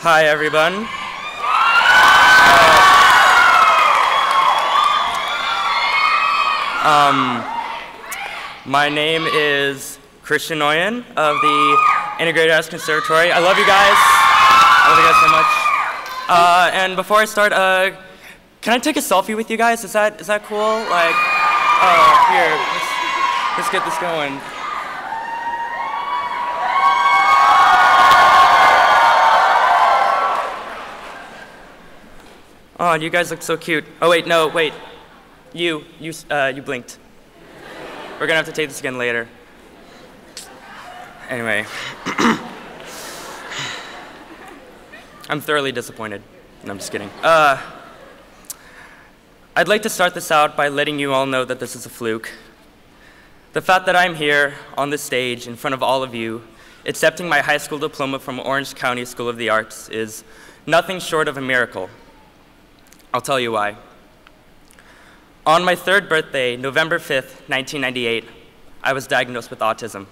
Hi, everyone. My name is Christian Oyen of the Integrated Arts Conservatory. I love you guys. I love you guys so much. And before I start, can I take a selfie with you guys? Is that cool? Like, here, let's get this going. Oh, you guys look so cute. Oh wait, no, wait. You blinked. We're gonna have to take this again later. Anyway. I'm thoroughly disappointed. No, I'm just kidding. I'd like to start this out by letting you all know that this is a fluke. The fact that I'm here on this stage in front of all of you, accepting my high school diploma from Orange County School of the Arts is nothing short of a miracle. I'll tell you why. On my 3rd birthday, November 5th, 1998, I was diagnosed with autism.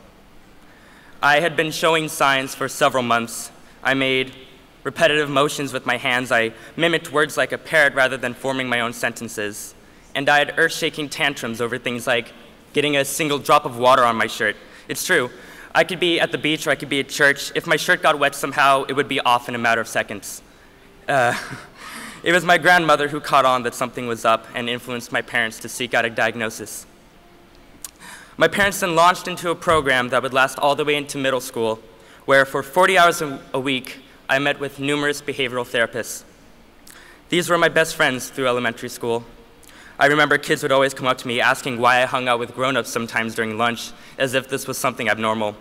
I had been showing signs for several months. I made repetitive motions with my hands. I mimicked words like a parrot rather than forming my own sentences. And I had earth-shaking tantrums over things like getting a single drop of water on my shirt. It's true. I could be at the beach or I could be at church. If my shirt got wet somehow, it would be off in a matter of seconds. It was my grandmother who caught on that something was up and influenced my parents to seek out a diagnosis. My parents then launched into a program that would last all the way into middle school, where for 40 hours a week, I met with numerous behavioral therapists. These were my best friends through elementary school. I remember kids would always come up to me asking why I hung out with grown-ups sometimes during lunch, as if this was something abnormal.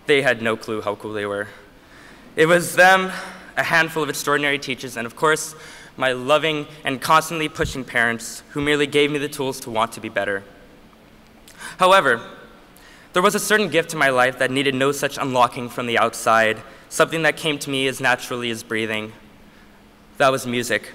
They had no clue how cool they were. It was them, a handful of extraordinary teachers, and of course, my loving and constantly pushing parents who merely gave me the tools to want to be better. However, there was a certain gift in my life that needed no such unlocking from the outside, something that came to me as naturally as breathing. That was music.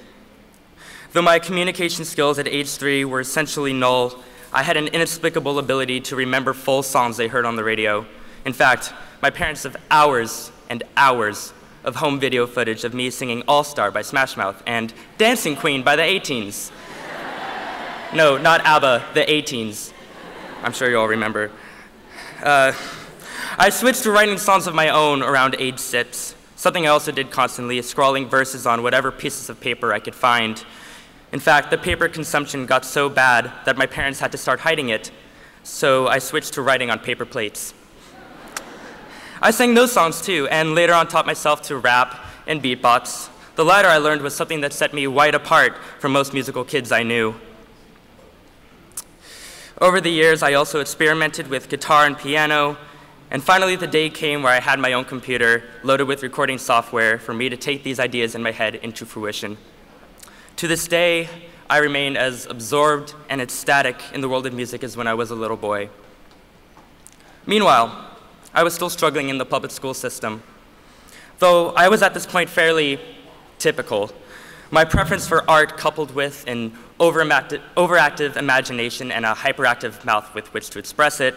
Though my communication skills at age 3 were essentially null, I had an inexplicable ability to remember full songs they heard on the radio. In fact, my parents have hours and hours of home video footage of me singing All Star by Smash Mouth and Dancing Queen by the A-Teens. No, not ABBA, the A-Teens. I'm sure you all remember. I switched to writing songs of my own around age 6. Something I also did constantly is scrawling verses on whatever pieces of paper I could find. In fact, the paper consumption got so bad that my parents had to start hiding it, so I switched to writing on paper plates. I sang those songs too, and later on taught myself to rap and beatbox. The latter I learned was something that set me wide apart from most musical kids I knew. Over the years, I also experimented with guitar and piano, and finally the day came where I had my own computer loaded with recording software for me to take these ideas in my head into fruition. To this day, I remain as absorbed and ecstatic in the world of music as when I was a little boy. Meanwhile, I was still struggling in the public school system. Though I was at this point fairly typical, my preference for art coupled with an overactive imagination and a hyperactive mouth with which to express it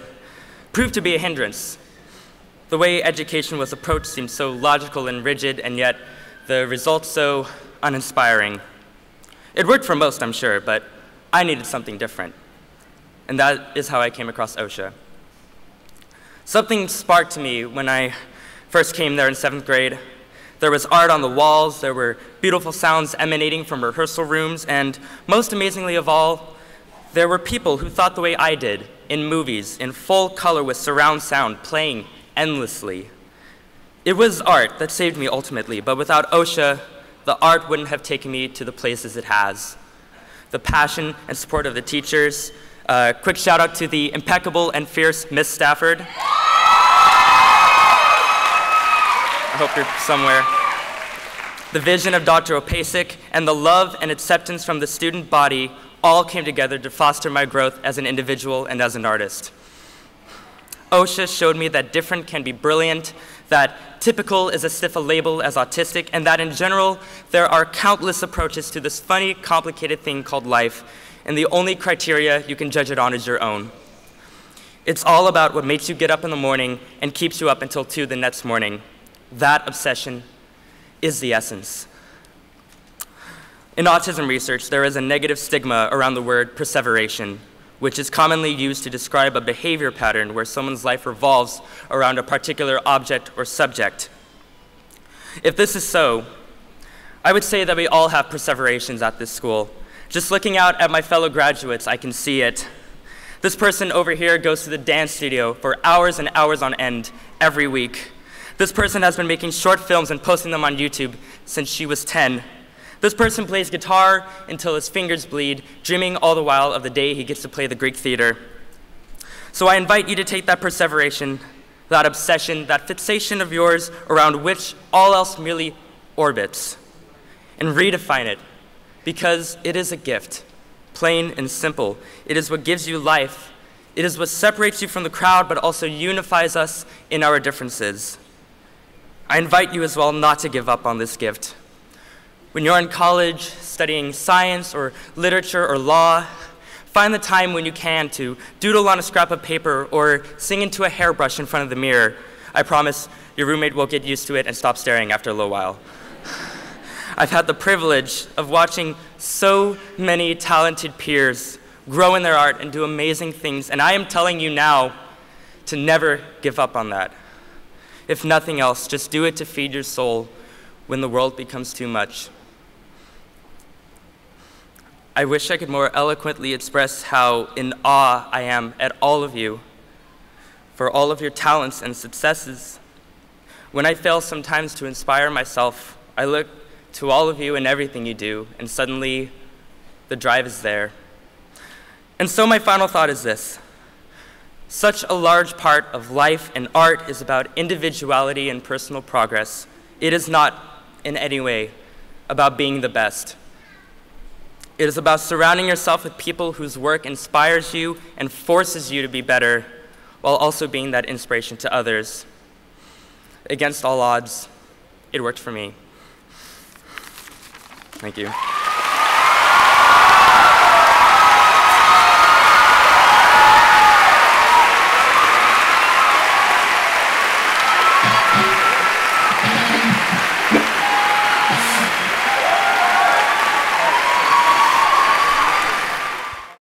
proved to be a hindrance. The way education was approached seemed so logical and rigid, and yet the results so uninspiring. It worked for most, I'm sure, but I needed something different. And that is how I came across OCSA. Something sparked to me when I first came there in 7th grade. There was art on the walls, there were beautiful sounds emanating from rehearsal rooms, and most amazingly of all, there were people who thought the way I did, in movies, in full color with surround sound, playing endlessly. It was art that saved me ultimately, but without OCSA, the art wouldn't have taken me to the places it has. The passion and support of the teachers. Quick shout out to the impeccable and fierce Miss Stafford. I hope you're somewhere. The vision of Dr. Opasik and the love and acceptance from the student body all came together to foster my growth as an individual and as an artist. OCSA showed me that different can be brilliant, that typical is as stiff a label as autistic, and that in general, there are countless approaches to this funny, complicated thing called life, and the only criteria you can judge it on is your own. It's all about what makes you get up in the morning and keeps you up until 2 the next morning. That obsession is the essence. In autism research, there is a negative stigma around the word perseveration, which is commonly used to describe a behavior pattern where someone's life revolves around a particular object or subject. If this is so, I would say that we all have perseverations at this school. Just looking out at my fellow graduates, I can see it. This person over here goes to the dance studio for hours and hours on end every week. This person has been making short films and posting them on YouTube since she was 10. This person plays guitar until his fingers bleed, dreaming all the while of the day he gets to play the Greek theater. So I invite you to take that perseveration, that obsession, that fixation of yours around which all else merely orbits, and redefine it, because it is a gift, plain and simple. It is what gives you life. It is what separates you from the crowd, but also unifies us in our differences. I invite you as well not to give up on this gift. When you're in college, studying science or literature or law, find the time when you can to doodle on a scrap of paper or sing into a hairbrush in front of the mirror. I promise your roommate will get used to it and stop staring after a little while. I've had the privilege of watching so many talented peers grow in their art and do amazing things, and I am telling you now to never give up on that. If nothing else, just do it to feed your soul when the world becomes too much. I wish I could more eloquently express how in awe I am at all of you for all of your talents and successes. When I fail sometimes to inspire myself, I look to all of you and everything you do, and suddenly the drive is there. And so my final thought is this. Such a large part of life and art is about individuality and personal progress. It is not in any way about being the best. It is about surrounding yourself with people whose work inspires you and forces you to be better, while also being that inspiration to others. Against all odds, it worked for me. Thank you.